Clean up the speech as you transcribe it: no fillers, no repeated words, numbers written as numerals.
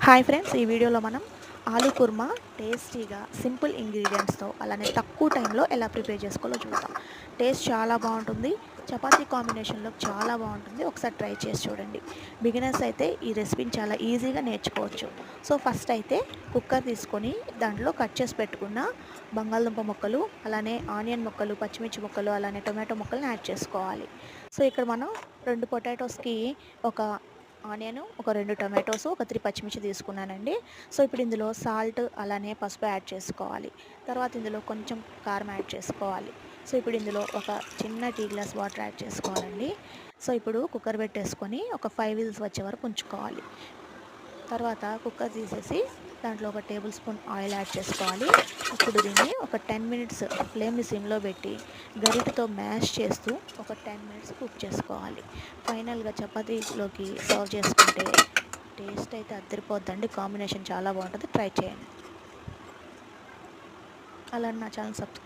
Hi friends, ఈ వీడియోలో మనం ఆలూ కుర్మా టేస్టీగా సింపుల్ ఇంగ్రీడియంట్స్తో అలానే తక్కువ టైంలో ఎలా ప్రిపేర్ చేసుకోవాలో చూద్దాం. టేస్ట్ చాలా బాగుంటుంది, చపాతీ కాంబినేషన్లో చాలా బాగుంటుంది. ఒకసారి ట్రై చేసి చూడండి. బిగినర్స్ అయితే ఈ రెసిపీని చాలా ఈజీగా నేర్చుకోవచ్చు. సో ఫస్ట్ అయితే కుక్కర్ తీసుకొని దాంట్లో కట్ చేసి పెట్టుకున్న బంగాళదుంప ముక్కలు, అలానే ఆనియన్ ముక్కలు, పచ్చిమిర్చి ముక్కలు, అలానే టొమాటో ముక్కలను యాడ్ చేసుకోవాలి. సో ఇక్కడ మనం 2 పొటాటోస్కి ఒక ఆనియన్, ఒక 2 టొమాటోస్, ఒక 3 పచ్చిమిర్చి తీసుకున్నానండి. సో ఇప్పుడు ఇందులో సాల్ట్ అలానే పసుపు యాడ్ చేసుకోవాలి. తర్వాత ఇందులో కొంచెం కారం యాడ్ చేసుకోవాలి. సో ఇప్పుడు ఇందులో ఒక చిన్న టీ గ్లాస్ వాటర్ యాడ్ చేసుకోవాలండి. సో ఇప్పుడు కుక్కర్ పెట్టేసుకొని ఒక 5 విజిల్స్ వచ్చే వరకు ఉంచుకోవాలి. తర్వాత కుక్కర్ తీసేసి దాంట్లో ఒక టేబుల్ స్పూన్ ఆయిల్ యాడ్ చేసుకోవాలి. ఇప్పుడు దీన్ని ఒక 10 మినిట్స్ ఫ్లేమ్ని సిమ్లో పెట్టి గరిటెతో మ్యాష్ చేస్తూ ఒక 10 మినిట్స్ కుక్ చేసుకోవాలి. ఫైనల్గా చపాతీలోకి సర్వ్ చేసుకుంటే టేస్ట్ అయితే అద్దరిపోద్దండి. కాంబినేషన్ చాలా బాగుంటుంది. ట్రై చేయండి. అలా నా ఛానల్ సబ్స్క్రైబ్